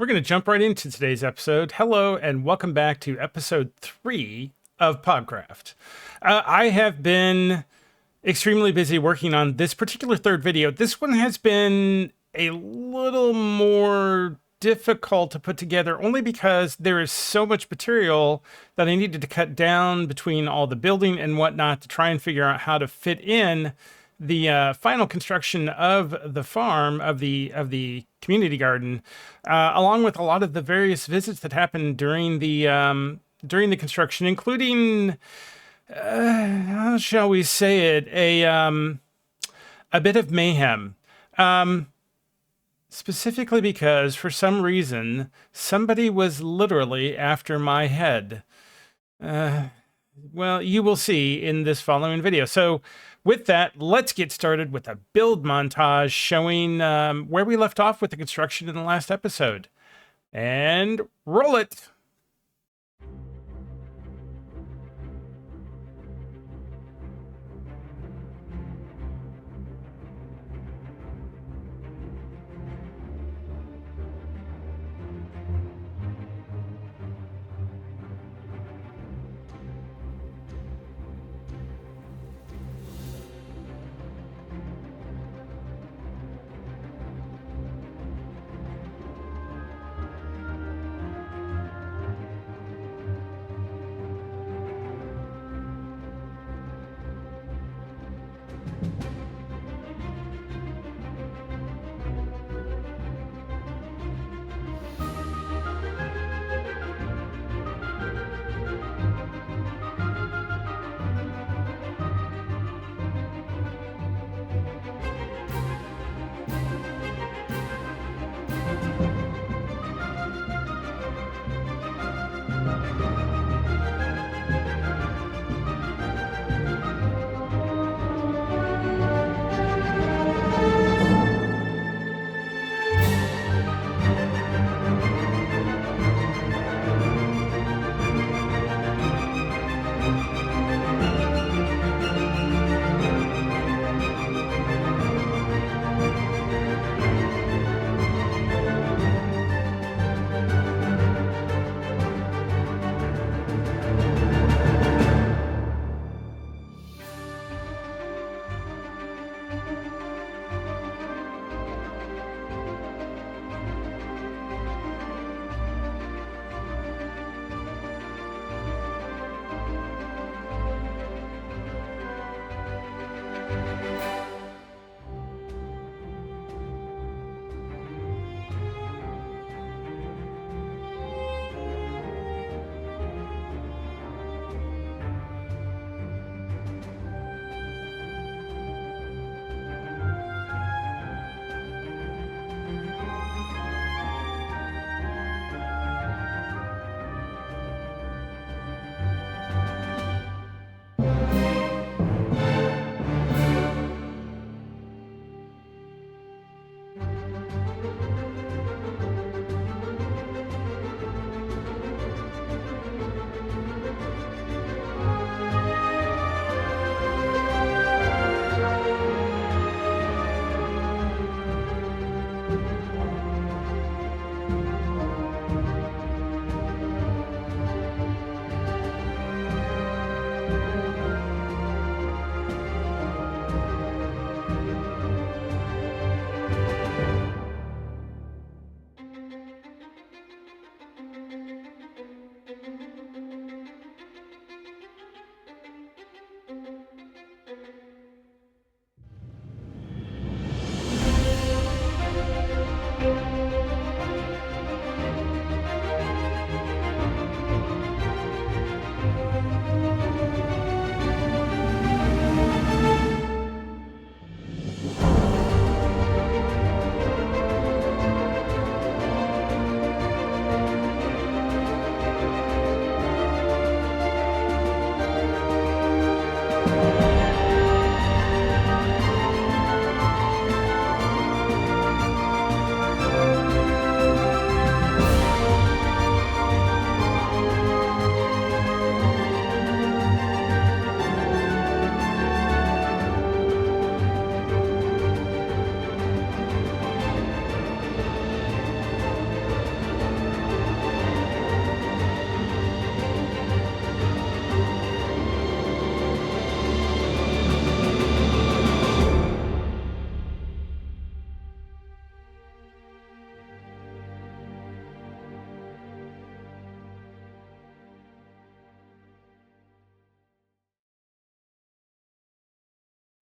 we're going to jump right into today's episode. Hello, and welcome back to episode 3 of Pogcraft. I have been extremely busy working on this particular third video. This one has been a little more difficult to put together only because there is so much material that I needed to cut down between all the building and whatnot to try and figure out how to fit in the final construction of the farm, of the community garden, along with a lot of the various visits that happened during the construction, including how shall we say it, a bit of mayhem. Specifically because, for some reason, somebody was literally after my head. Well, you will see in this following video. So, with that, let's get started with a build montage showing where we left off with the construction in the last episode. And roll it!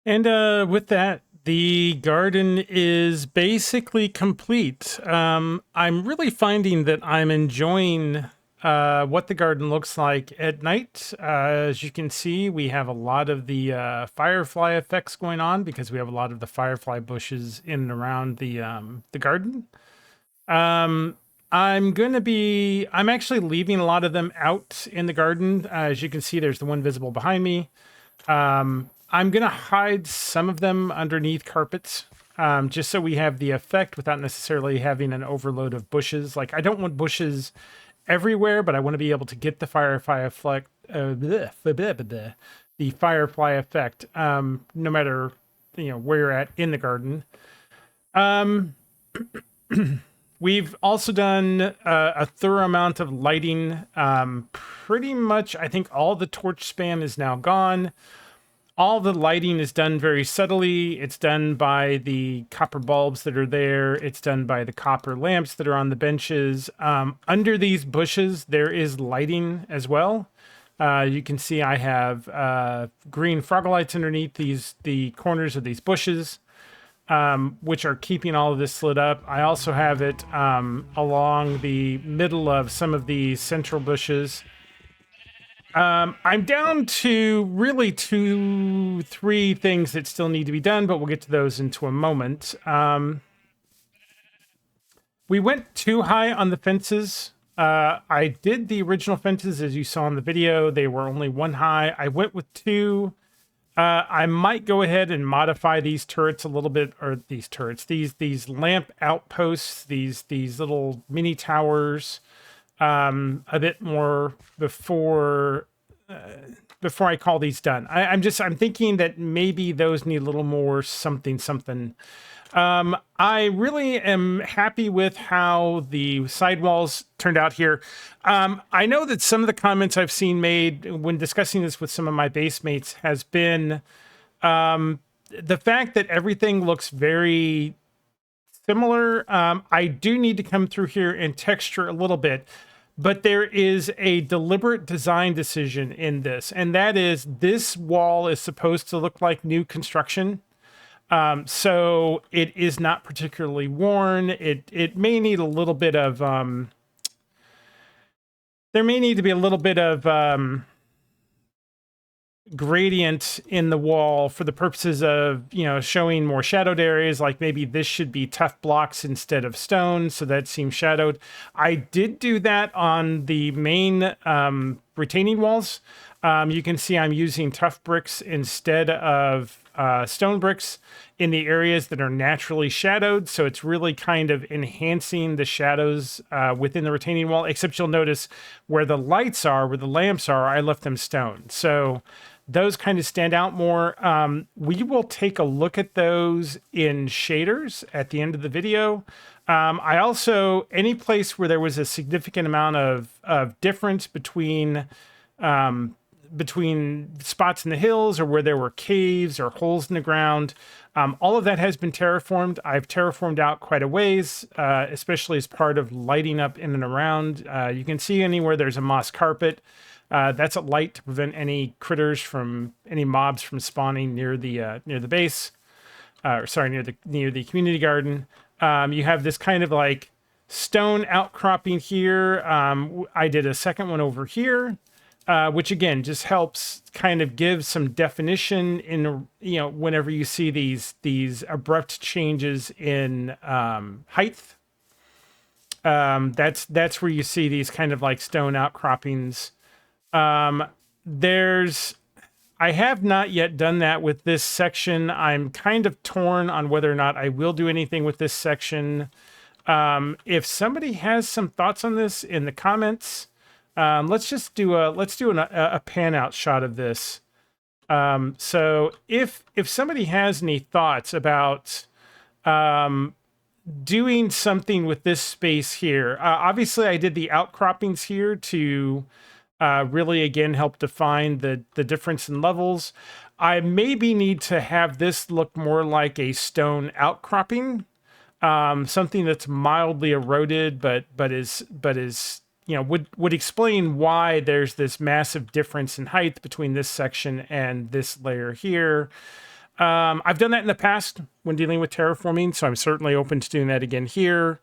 And with that, the garden is basically complete. I'm really finding that I'm enjoying what the garden looks like at night. As you can see, we have a lot of the firefly effects going on because we have a lot of the firefly bushes in and around the garden. Um, I'm actually leaving a lot of them out in the garden. As you can see, there's the one visible behind me. I'm going to hide some of them underneath carpets, just so we have the effect without necessarily having an overload of bushes. Like, I don't want bushes everywhere, but I want to be able to get the firefly effect, the firefly effect, no matter, where you're at in the garden. Um, we've also done a thorough amount of lighting. Pretty much, I think all the torch spam is now gone. All the lighting is done very subtly. It's done by the copper bulbs that are there. It's done by the copper lamps that are on the benches. Under these bushes, there is lighting as well. You can see I have green frog lights underneath the corners of these bushes, which are keeping all of this lit up. I also have it along the middle of some of the central bushes. I'm down to really 3 things that still need to be done, but we'll get to those into a moment. We went too high on the fences. I did the original fences as you saw in the video. They were only 1 high. I went with 2. I might go ahead and modify these turrets a little bit, or these lamp outposts, these little mini towers, a bit more before I call these done. I'm thinking that maybe those need a little more something. I really am happy with how the sidewalls turned out here. I know that some of the comments I've seen made when discussing this with some of my base mates has been the fact that everything looks very similar. I do need to come through here and texture a little bit, but there is a deliberate design decision in this, and that is this wall is supposed to look like new construction. So it is not particularly worn. It may need a little bit of there may need to be a little bit of gradient in the wall for the purposes of, showing more shadowed areas. Like maybe this should be tough blocks instead of stone, so that seems shadowed. I did do that on the main retaining walls. You can see I'm using tough bricks instead of stone bricks in the areas that are naturally shadowed, so it's really kind of enhancing the shadows within the retaining wall, except you'll notice where the lights are, where the lamps are, I left them stone. So those kind of stand out more. We will take a look at those in shaders at the end of the video. I also, any place where there was a significant amount of difference between spots in the hills or where there were caves or holes in the ground, all of that has been terraformed. I've terraformed out quite a ways, especially as part of lighting up in and around. You can see anywhere there's a moss carpet. That's a light to prevent any any mobs from spawning near the base, near the community garden. You have this kind of like stone outcropping here. I did a second one over here, which again just helps kind of give some definition in whenever you see these abrupt changes in height. That's where you see these kind of like stone outcroppings. I have not yet done that with this section. I'm kind of torn on whether or not I will do anything with this section. If somebody has some thoughts on this in the comments, let's do a pan out shot of this. So if somebody has any thoughts about doing something with this space here, obviously I did the outcroppings here to really, again, help define the difference in levels. I maybe need to have this look more like a stone outcropping, something that's mildly eroded, but is would explain why there's this massive difference in height between this section and this layer here. I've done that in the past when dealing with terraforming, so I'm certainly open to doing that again here.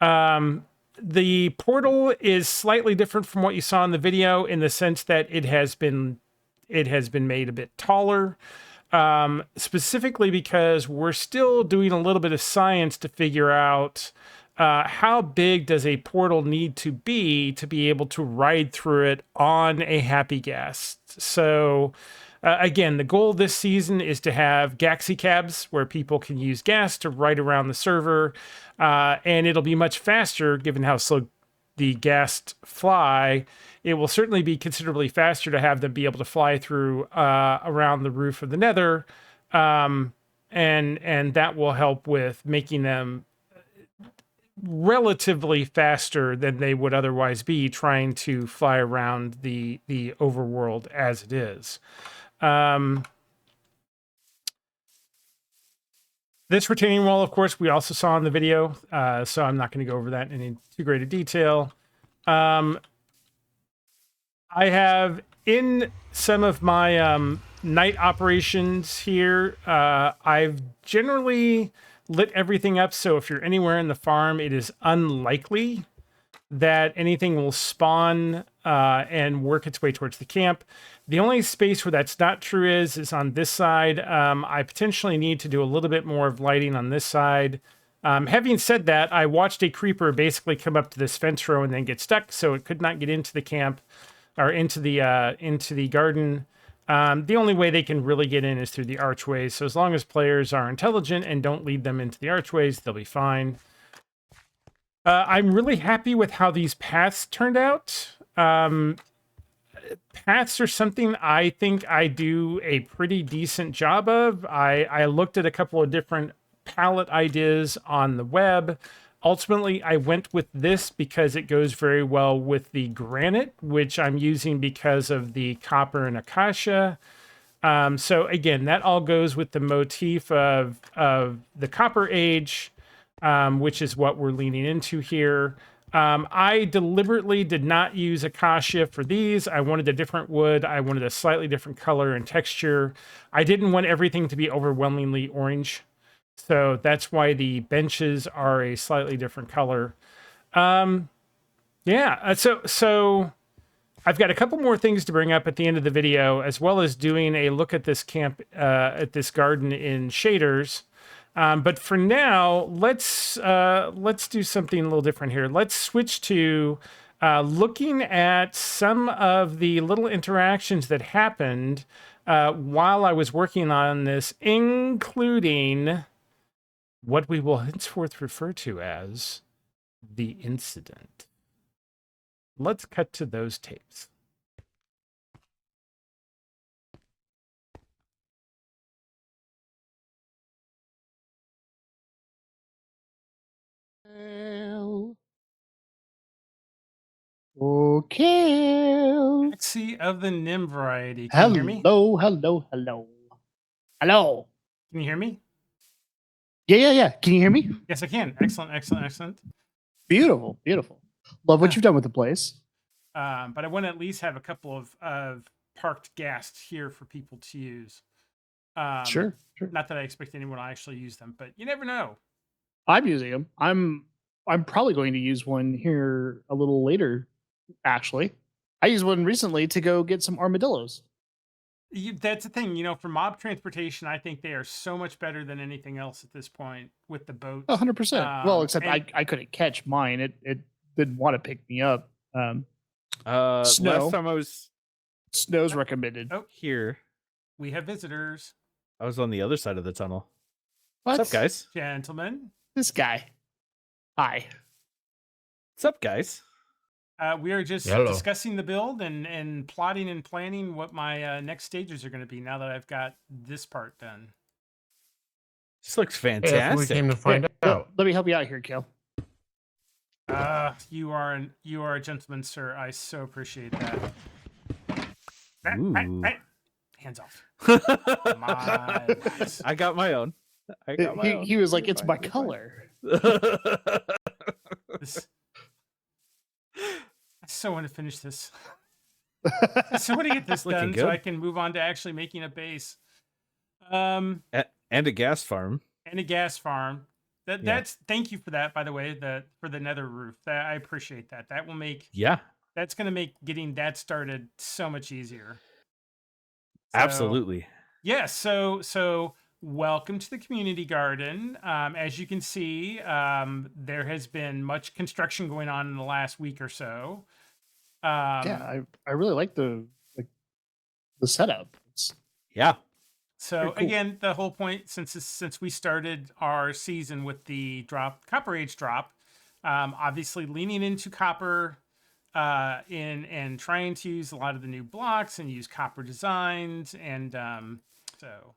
The portal is slightly different from what you saw in the video in the sense that it has been made a bit taller, specifically because we're still doing a little bit of science to figure out how big does a portal need to be able to ride through it on a happy gas. So again, the goal this season is to have Gaxi cabs where people can use gas to ride around the server, and it'll be much faster given how slow the gas fly. It will certainly be considerably faster to have them be able to fly through around the roof of the Nether, and that will help with making them relatively faster than they would otherwise be trying to fly around the overworld as it is. This retaining wall, of course, we also saw in the video, so I'm not going to go over that in any too great a detail. I have in some of my night operations here, I've generally lit everything up, so if you're anywhere in the farm, it is unlikely that anything will spawn and work its way towards the camp. The only space where that's not true is on this side. I potentially need to do a little bit more of lighting on this side. Having said that, I watched a creeper basically come up to this fence row and then get stuck, so it could not get into the camp or into the garden. The only way they can really get in is through the archways. So as long as players are intelligent and don't lead them into the archways, they'll be fine. I'm really happy with how these paths turned out. Paths are something I think I do a pretty decent job of. I looked at a couple of different palette ideas on the web. Ultimately, I went with this because it goes very well with the granite, which I'm using because of the copper and acacia. So again, that all goes with the motif of the Copper Age, which is what we're leaning into here. I deliberately did not use acacia for these. I wanted a different wood. I wanted a slightly different color and texture. I didn't want everything to be overwhelmingly orange. So that's why the benches are a slightly different color. Yeah, so I've got a couple more things to bring up at the end of the video, as well as doing a look at this camp, at this garden in shaders. But for now, let's do something a little different here. Let's switch to looking at some of the little interactions that happened while I was working on this, including what we will henceforth refer to as the incident. Let's cut to those tapes. Okay. Taxi of the Nim variety. Can you hear me? Hello. Can you hear me? Yeah. Can you hear me? Yes, I can. Excellent. Beautiful. Love what you've done with the place. But I want to at least have a couple of parked gas here for people to use. Sure. Not that I expect anyone to actually use them, but you never know. I'm using them. I'm probably going to use one here a little later. Actually, I used one recently to go get some armadillos. That's the thing, for mob transportation, I think they are so much better than anything else at this point with the boats. 100%. Well, except I couldn't catch mine. It didn't want to pick me up. Last time I was Snow's recommended. Oh, here, we have visitors. I was on the other side of the tunnel. What? What's up, guys? Gentlemen. This guy. Hi. What's up, guys? We are just discussing the build and plotting and planning what my next stages are going to be now that I've got this part done. This looks fantastic. Hey, we came to find out. Let me help you out here, Kel. You are a gentleman, sir. I so appreciate that. Hands off. I got my own. He was like, "It's my color." I so want to finish this. I so want to get this done so I can move on to actually making a base. Um, And a gas farm. and a gas farm. Yeah. That's thank you for that, by the way. For the nether roof. I appreciate that. That will make Yeah, that's going to make getting that started so much easier. So, absolutely. yeah. So welcome to the community garden. As you can see, there has been much construction going on in the last week or so. Yeah, I really like the setup. It's Yeah. So Very cool. again, the whole point since we started our season with the Copper Age drop, obviously leaning into copper, and trying to use a lot of the new blocks and use copper designs, and so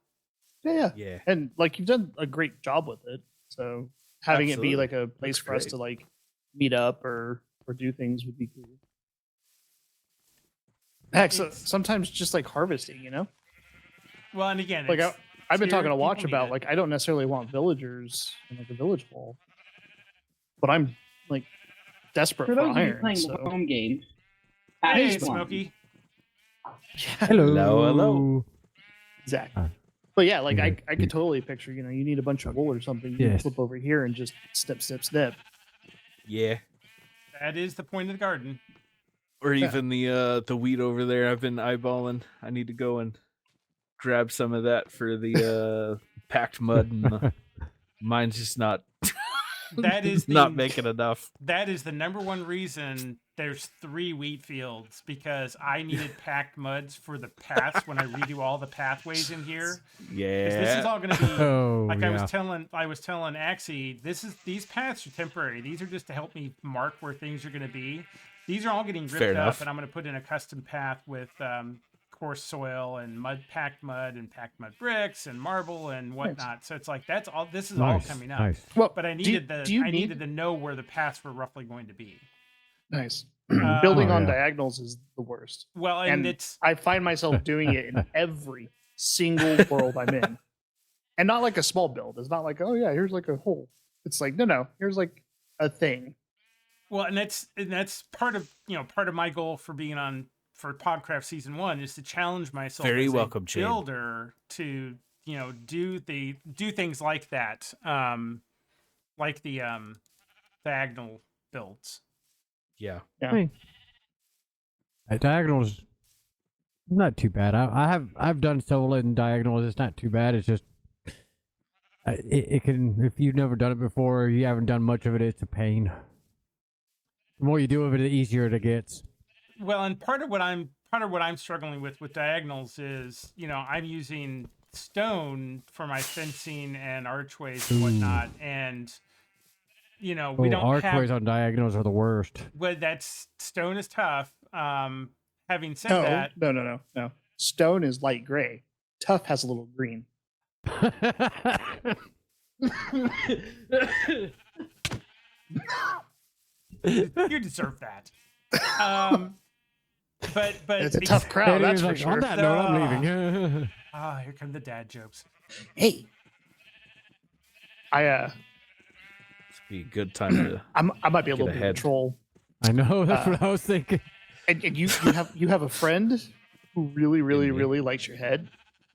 Yeah. and like you've done a great job with it. So having it be Absolutely. like a place for us great. to like meet up or do things would be cool. Heck, so It's- sometimes just like harvesting, well, and again, like it's I've been here, talking to Watch people need about it. like I don't necessarily want villagers in like a village wall, but I'm like desperate For for those of you iron. playing So. the home game, Hey, that's fun. Smokey. Hello. Exactly. Hi. But yeah, like Yeah, I could totally picture, you need a bunch of wool or something. You can Yes. flip over here and just snip. Yeah. That is the point of the garden. Or Yeah. even the wheat over there. I've been eyeballing. I need to go and grab some of that for the packed mud. And mine's just not That is not making enough. That is the number one reason there's 3 wheat fields, because I needed packed muds for the paths when I redo all the pathways in here. 'Cause this is Yeah. all going to be Oh, like yeah. I was telling Axie, these paths are temporary. These are just to help me mark where things are going to be. These are all getting ripped Fair up, enough. and I'm going to put in a custom path with coarse soil and packed mud bricks and marble and whatnot. So it's like that's all. This is all Nice, coming up. nice. Well, But I do you- needed do you needed to know where the paths were roughly going to be. Nice. Building Oh, on yeah. diagonals is the worst. Well, and And it's I find myself doing it in every single world I'm in. And not like a small build. It's not like, oh yeah, here's like a hole. It's like, no, here's like a thing. well, and that's part of my goal for being on for Pogcraft season 1 is to challenge myself Very as welcome, a Jade. builder to do things like that, like the diagonal builds. Yeah. Diagonals, not too bad. I've done solo and diagonals. It's not too bad. It's just it can, if you've never done it before, or you haven't done much of it, it's a pain. The more you do of it, the easier it gets. Well, and part of what I'm struggling with diagonals is, I'm using stone for my fencing and archways and whatnot, and we don't archways have. on diagonals are the worst. Well, that's stone is tough. Having said that, No. Stone is light gray. Tough has a little green. you deserve that. But It's a tough crowd, It that's is for like, sure. on that note, I'm Ah. leaving. Here come the dad jokes. Hey. It's be a good time to I might be a Get little bit of a ahead. troll. I know, that's what I was thinking. And you have a friend who really Indeed. likes your head.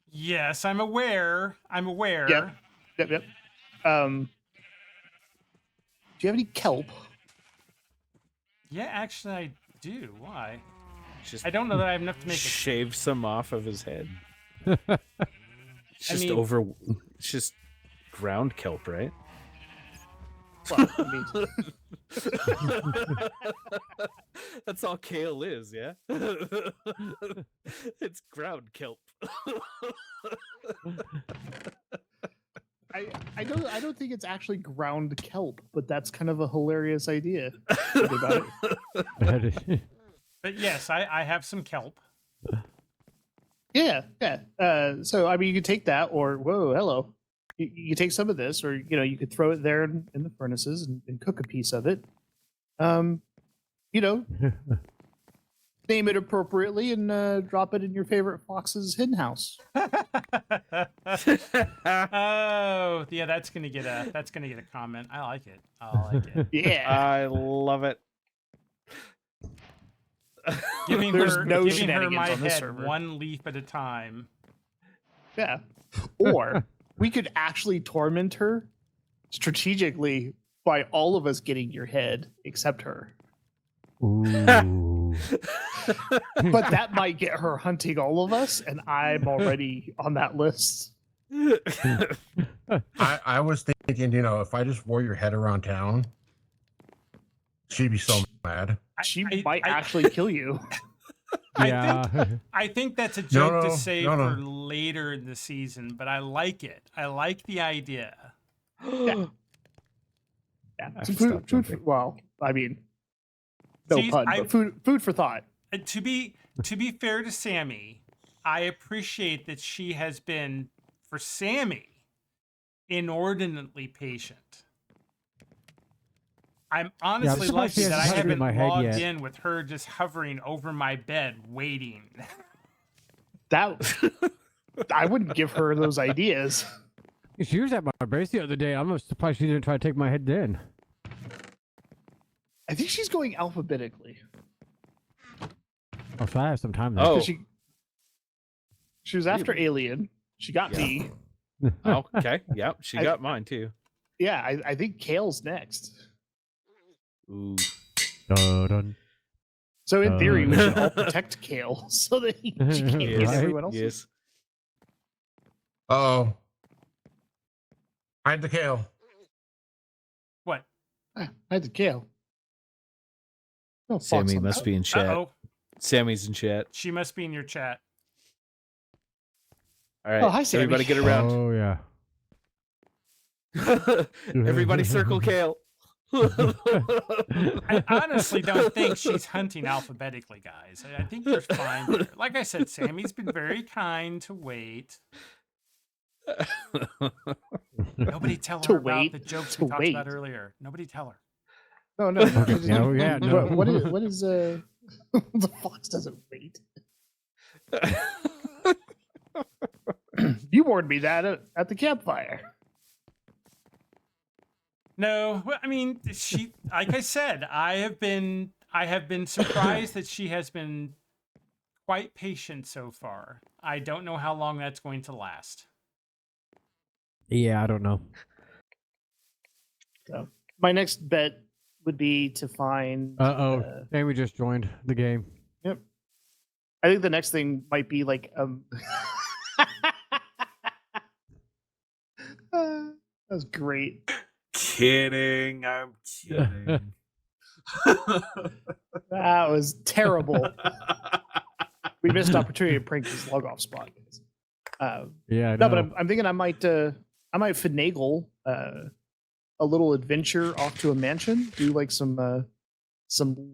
Yes, I'm aware. Yep. Do you have any kelp? Yeah, actually, I do. Why? just I don't know that I have enough to make a shave some off of his head. It's just mean- it's just ground kelp, right? Well, I mean, That's all kale is, yeah. It's ground kelp. I don't think it's actually ground kelp, but that's kind of a hilarious idea. Think about it. But yes, I have some kelp. Yeah. So I mean, you could take that, or whoa, hello. You take some of this, or you could throw it there in the furnaces and cook a piece of it. Name it appropriately and drop it in your favorite fox's hen house. Oh, yeah, that's gonna get a comment. I like it. Yeah. I love it. Giving There's her no giving her shenanigans my on this head server. one leaf at a time. Yeah. Or we could actually torment her strategically by all of us getting your head except her. Ooh. But that might get her hunting all of us, and I'm already on that list. I was thinking, if I just wore your head around town, she'd be so mad. She might actually kill you. I think that's a joke to say no. for later in the season, but I like it. I like the idea. Yeah. I So stopped well, I mean, no See, pun, but food for thought. To be fair to Sammy, I appreciate that she has been, for Sammy, inordinately patient. I'm honestly surprised lucky she that I hasn't haven't my head logged yet. in with her just hovering over my bed waiting. That I wouldn't give her those ideas. She was at my base the other day. I'm surprised she didn't try to take my head then. I think she's going alphabetically. Oh, so I have some time there. Oh, She was after Alien. She got me. okay. Yep, she got mine too. Yeah, I think Kale's next. Ooh. Dun. So in theory, we should all protect Kale so that she can't get Right? everyone else. Yes. Uh-oh. Hide the kale. What? I had the Kale. Oh, Sammy Fox must be in chat. Uh-oh. Sammy's in chat. She must be in your chat. All right. Oh, hi, Sammy. Everybody get around. Oh, yeah. Everybody circle Kale. I honestly don't think she's hunting alphabetically, guys. I think you're fine there. Like I said, Sammy's been very kind to wait. Nobody tell her To about wait, the jokes to we talked wait. about earlier. Nobody tell her. No. Yeah, no. What is the fox doesn't wait? You warned me that at the campfire. No, well, I mean, she. Like I said, I have been surprised that she has been quite patient so far. I don't know how long that's going to last. Yeah, I don't know. So my next bet would be to find. Sammy just joined the game. Yep. I think the next thing might be like that was great. Kidding. I'm kidding. That was terrible. We missed an opportunity to prank this log off spot. Yeah, No, but I'm thinking I might finagle a little adventure off to a mansion. Do like some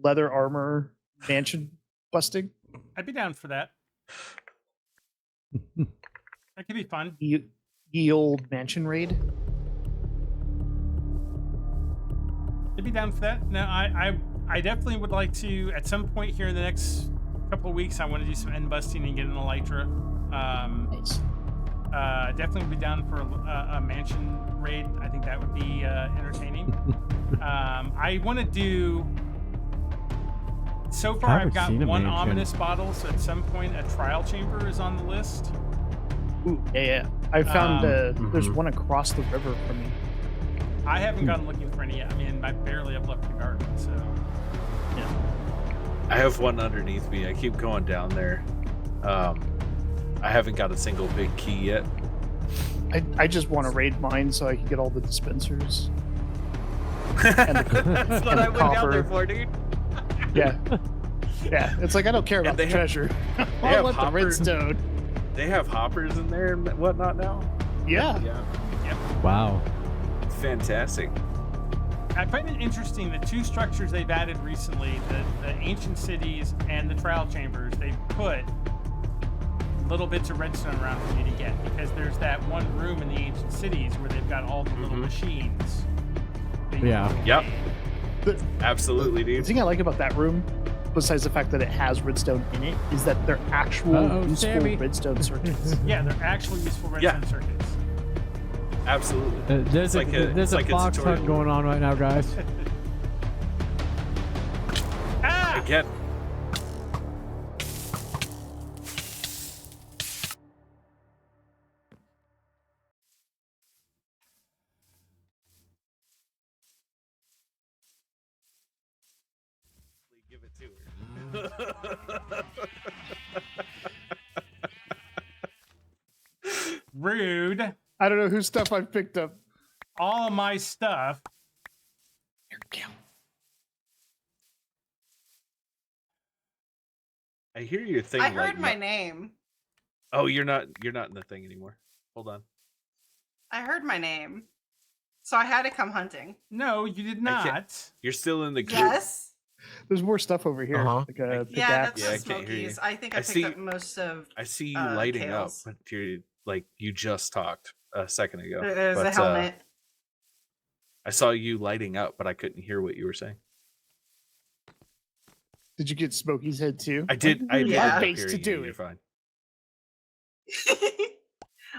leather armor mansion busting. I'd be down for that. That could be fun. Ye old mansion raid. I'd be down for that. No, I definitely would like to at some point here in the next couple of weeks. I want to do some end busting and get an elytra. Nice. Definitely would be down for a mansion raid. I think that would be entertaining. I want to do. So far, I've got seen a one mansion. ominous bottle. So at some point, a trial chamber is on the list. Ooh, yeah. I found there's mhm. one across the river from me. I haven't gone looking for any yet. I mean, I barely have left the garden, so. Yeah. I have one underneath me. I keep going down there. I haven't got a single big key yet. I just want to raid mine so I can get all the dispensers. That's what and I went down copper. there for, dude. Yeah. Yeah. It's like I don't care about they the have- treasure. they I have want the hopper- redstone. They have hoppers in there and whatnot now. Yeah. Wow. It's fantastic. I find it interesting the two structures they've added recently, the ancient cities and the trial chambers, they've put little bits of redstone around for you to get, because there's that one room in the ancient cities where they've got all the little machines. that you Yeah. can Yep. make. Absolutely, The dude. thing I like about that room, besides the fact that it has redstone in it, is that they're actual useful Sammy. redstone circuits. Yeah, they're actually useful redstone circuits. Absolutely. There's like a- there's it's a like a fox hunt tutorial. going on right now, guys. Ah! Again. rude. I don't know whose stuff I've picked up. All my stuff. Here, kill. I hear your thing. I heard like, my name. Oh, you're not in the thing anymore. Hold on. I heard my name. So I had to come hunting. No, you did I can't- not. You're still in the queue. Yes. There's more stuff over here. Uh-huh. Like a Yeah, that's Yeah, I the can't hear you. Smokies. I think I I picked see- up most of. I see you lighting Kales. up, but you're like you just talked a second ago. There's a But, helmet. I saw you lighting up, but I couldn't hear what you were saying. Did you get Smokey's head too? I did. I Yeah. ended up Face to hearing do you. You're it. fine.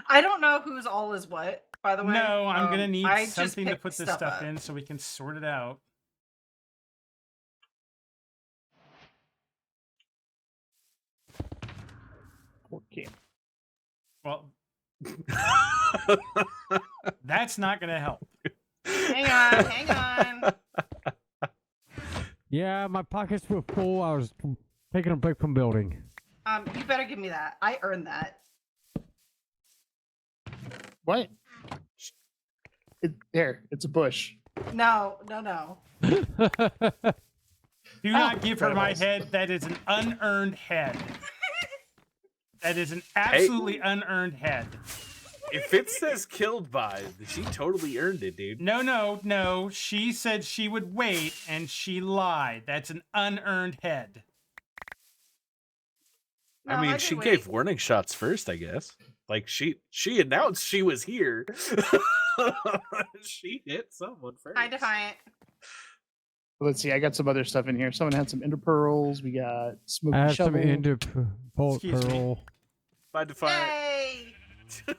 I don't know whose all is what. By the way, No, I'm gonna need I just something to picked put this stuff stuff up. in so we can sort it out. Okay. Well, that's not gonna help. Hang on, hang on. Yeah, my pockets were full. I was taking a break from building. You better give me that. I earned that. What? There, it's a bush. No, no, no. Do not give her my Rebels. head. That is an unearned head. That is an absolutely unearned head. If it says killed by, she totally earned it, dude. No, no, no. She said she would wait, and she lied. That's an unearned head. No, I mean, did she wait. gave warning shots first, I guess. Like she announced she was here. She hit someone first. Hi, Defiant. Let's see. I got some other stuff in here. Someone had some ender pearls. We got smoky I have some shovel. ender bolt Excuse me. pearl. By Defiant. Yay!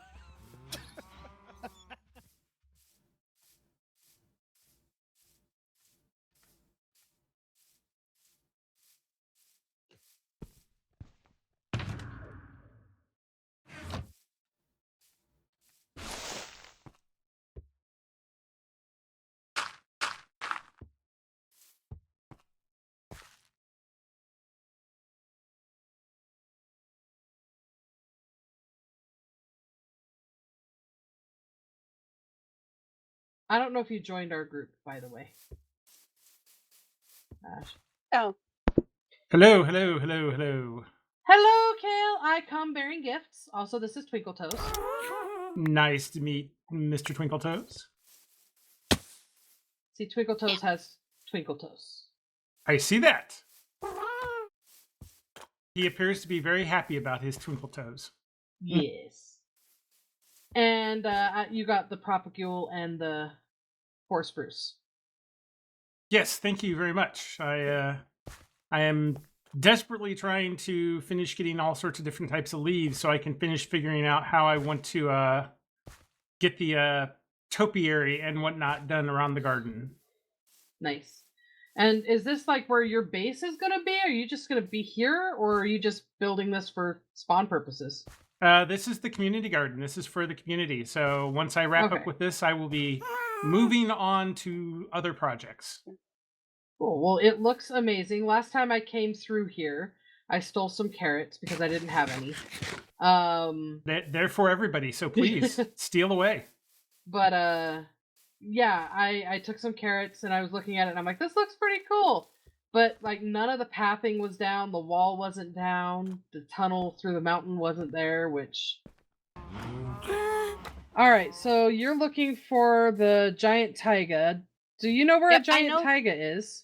I don't know if you joined our group, by the way. Ash. Oh, Hello, hello, hello, hello. Hello, Kale. I come bearing gifts. Also, this is Twinkle Toes. Nice to meet Mr. Twinkle Toes. See, Twinkle Toes has Twinkle Toes. I see that. He appears to be very happy about his Twinkle Toes. Yes. And you got the propagule and the horse spruce. Yes, thank you very much. I am desperately trying to finish getting all sorts of different types of leaves so I can finish figuring out how I want to get the topiary and whatnot done around the garden. Nice. And is this like where your base is going to be? Are you just going to be here, or are you just building this for spawn purposes? This is the community garden. This is for the community. So once I wrap Okay. up with this, I will be moving on to other projects. Cool. Well, it looks amazing. Last time I came through here, I stole some carrots because I didn't have any. They're for everybody, so please steal away. But yeah, I took some carrots and I was looking at it and I'm like, this looks pretty cool. But like none of the pathing was down, the wall wasn't down, the tunnel through the mountain wasn't there, which Alright, so you're looking for the giant taiga. Do you know where Yep, a giant know. taiga is?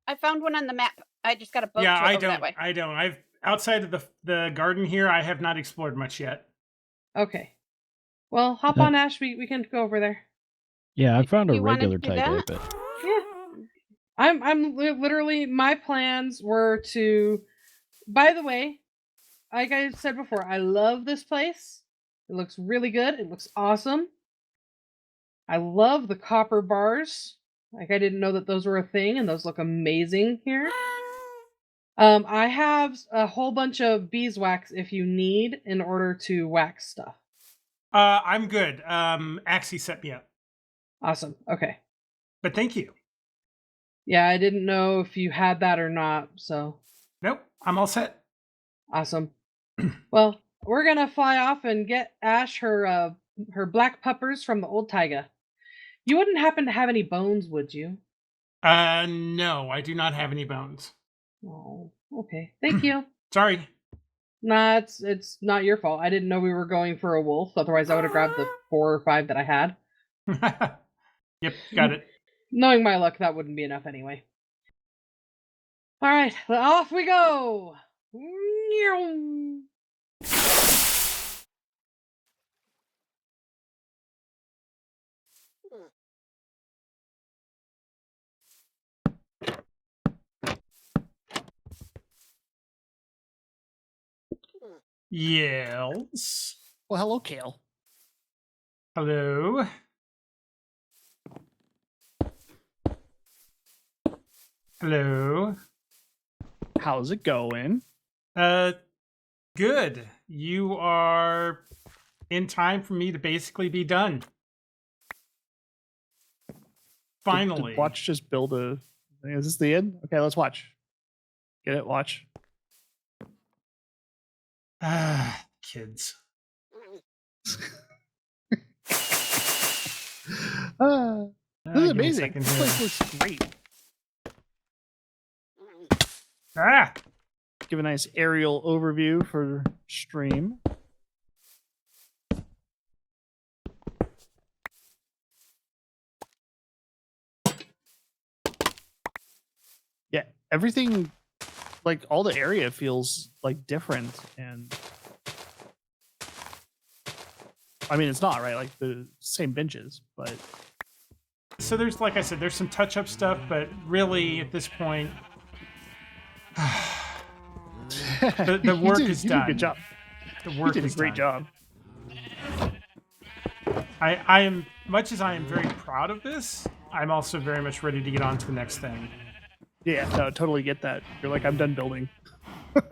I found one on the map. I just got a boat Yeah, to I over that don't. way. I don't. I've outside of the garden here. I have not explored much yet. Okay. Well, hop on Ash, we can go over there. Yeah, I found a You wanna regular do taiga, that? but Yeah. I'm literally, my plans were to, by the way, like I said before, I love this place. It looks really good. It looks awesome. I love the copper bars. Like I didn't know that those were a thing, and those look amazing here. I have a whole bunch of beeswax if you need in order to wax stuff. I'm good. Axie set me up, Awesome. Okay. but thank you. Yeah, I didn't know if you had that or not, so Nope, I'm all set. awesome. Well, we're gonna fly off and get Ash her black puppers from the old taiga. You wouldn't happen to have any bones, would you? No, I do not have any bones. Oh, okay. Thank you. Sorry. Nah, it's not your fault. I didn't know we were going for a wolf. Otherwise, I would have grabbed the 4 or 5 that I had. Yep, got it. Knowing my luck, that wouldn't be enough anyway. All right, well, off we go. Yes. Well, hello, Kale. Hello. Hello. How's it going? Good. You are in time for me to basically be done. Finally. Did watch just build a. Is this the end? Okay, let's watch. Get it? Watch. Kids. This is Give me a amazing. second This here. place looks great. Ah! Give a nice aerial overview for stream. Yeah, everything, like all the area feels like different, and I mean it's not right, like the same benches, but So there's, like I said, there's some touch-up stuff, but really at this point, the work is you done. Did a good job. The You work did a is great done. job. I am, much as I am very proud of this, I'm also very much ready to get on to the next thing. Yeah, no, totally get that. You're like, I'm done building.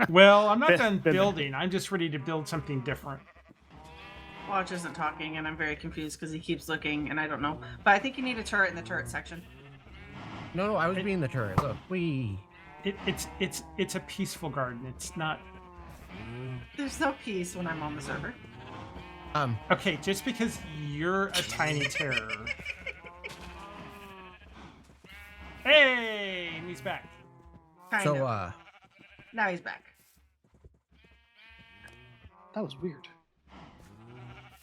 Well, I'm not done Been there. building. I'm just ready to build something different. Watch isn't talking, and I'm very confused because he keeps looking, and I don't know. But I think you need a turret in the turret section. No, I was being the turret. Look, It's a peaceful garden. It's not. There's no peace when I'm on the server. Okay, just because you're a tiny terror. Hey, and he's back. Kind So, of. Now he's back. That was weird.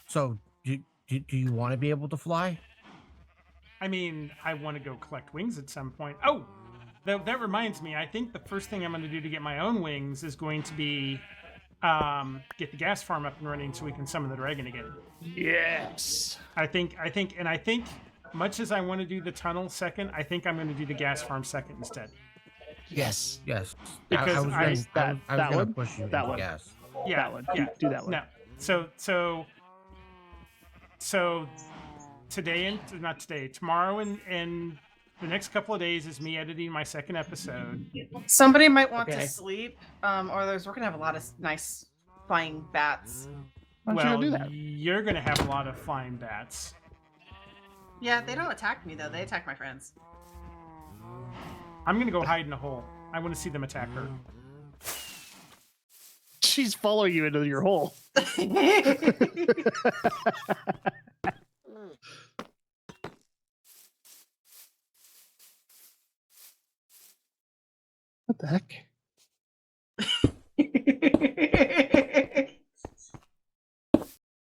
so do you want to be able to fly? I mean, I want to go collect wings at some point. Oh, that reminds me. I think the first thing I'm going to do to get my own wings is going to be get the gas farm up and running so we can summon the dragon again. Yes. I think, much as I want to do the tunnel second, I think I'm going to do the gas farm second instead. Yes. Because I was that gonna one? push you That into one. gas. Yeah, That one. yeah. Do that one. No. So today and not today, tomorrow and the next couple of days is me editing my second episode. Somebody might want Okay. to sleep, or we're gonna have a lot of nice flying bats. Why don't you go do that? You're gonna have a lot of flying bats. Yeah, they don't attack me though. They attack my friends. I'm gonna go hide in a hole. I want to see them attack her. She's following you into your hole. What the heck?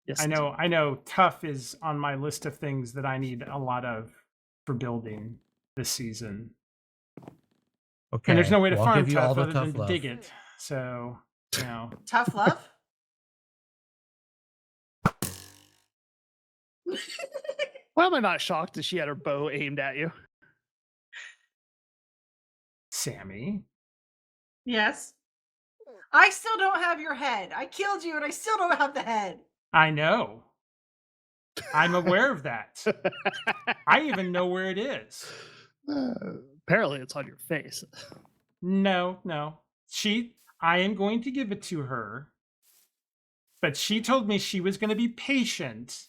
Yes. I know. Tough is on my list of things that I need a lot of for building this season. Okay. And there's no way to well, I'll farm give you all tough the other tough than to love. dig it. So, you know. Tough love. Why am I not shocked that she had her bow aimed at you? Sammy. Yes. I still don't have your head. I killed you, and I still don't have the head. I know. I'm aware of that. I even know where it is. Apparently, it's on your face. No. I am going to give it to her. But she told me she was going to be patient.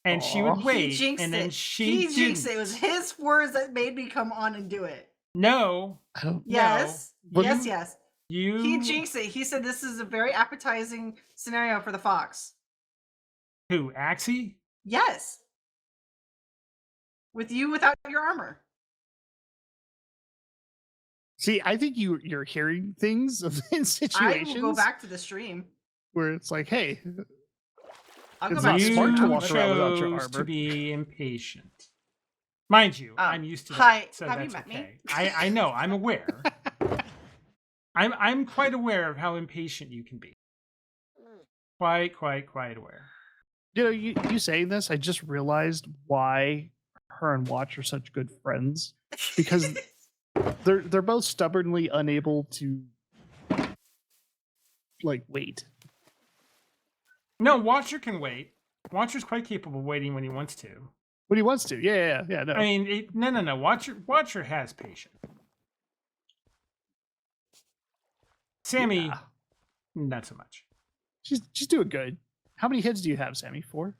And she would Aw. wait. He jinxed and then it. she He jinxed it. didn't. It was his words that made me come on and do it. No. I don't. Yes. Well, yes. you- Yes. He jinxed it. He said this is a very appetizing scenario for the fox. Who, Axie? Yes. With you without your armor. See, I think you're hearing things in I situations will go back to the stream. where it's like, hey, I'll go It's back not to the smart to stream. walk around without your chose to armor. be impatient. Mind you, I'm used to that, hi, so have you that's met me? okay. I know, I'm aware. I'm quite aware of how impatient you can be. Quite aware. you know, you saying this, I just realized why her and Watch are such good friends, because they're both stubbornly unable to like wait. No, Watcher can wait. Watcher's quite capable of waiting when he wants to. When he wants to. Yeah. No. I mean, no. Watcher has patience. Sammy, Yeah. not so much. She's doing good. How many hits do you have, Sammy? 4?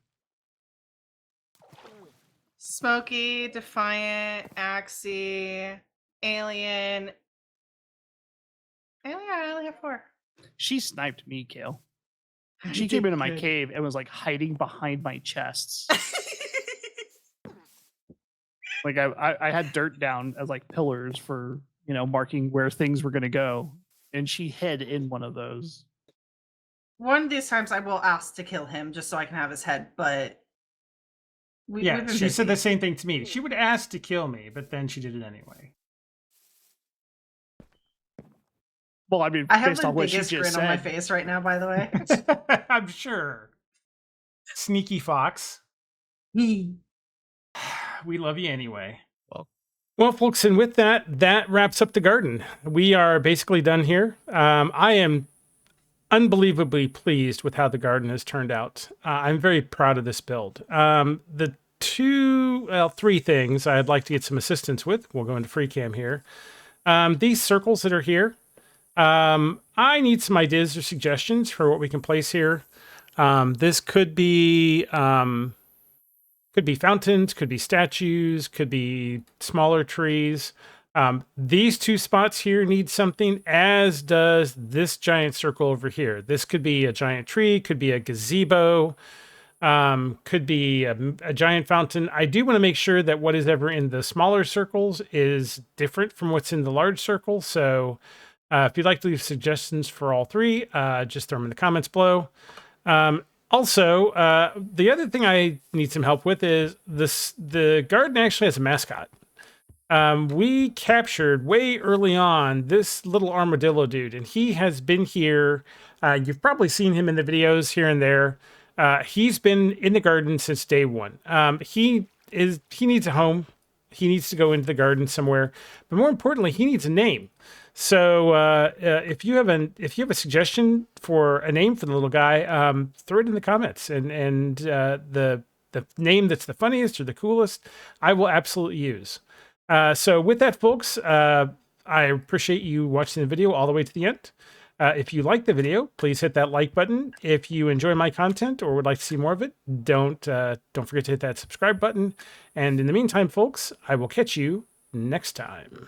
Smokey, Defiant, Axie, Alien. Alien, I only have 4. She sniped me, Kale. You She did came into my good. cave and was like hiding behind my chests. Like I had dirt down as like pillars for, you know, marking where things were gonna go. And she hid in one of those. One of these times I will ask to kill him just so I can have his head, but we've Yeah, been she said the busy. same thing to me. She would ask to kill me, but then she did it anyway. Well, I mean, I have based the on what she biggest just grin on my said. face right now, by the way. I'm sure. Sneaky fox. We love you anyway. Well, folks, and with that, that wraps up the garden. We are basically done here. I am unbelievably pleased with how the garden has turned out. I'm very proud of this build. The three things I'd like to get some assistance with. We'll go into free cam here. These circles that are here. I need some ideas or suggestions for what we can place here. This could be fountains, could be statues, could be smaller trees. These two spots here need something, as does this giant circle over here. This could be a giant tree, could be a gazebo, could be a giant fountain. I do want to make sure that what is ever in the smaller circles is different from what's in the large circle. So if you'd like to leave suggestions for all three, just throw them in the comments below. Also, the other thing I need some help with is the garden actually has a mascot. We captured way early on this little armadillo dude, and he has been here. You've probably seen him in the videos here and there. He's been in the garden since day one. He needs a home. He needs to go into the garden somewhere, but more importantly, he needs a name. So if you have a suggestion for a name for the little guy, throw it in the comments, and the name that's the funniest or the coolest, I will absolutely use. So with that, folks, I appreciate you watching the video all the way to the end. If you like the video, please hit that like button. If you enjoy my content or would like to see more of it, don't forget to hit that subscribe button. And in the meantime, folks, I will catch you next time.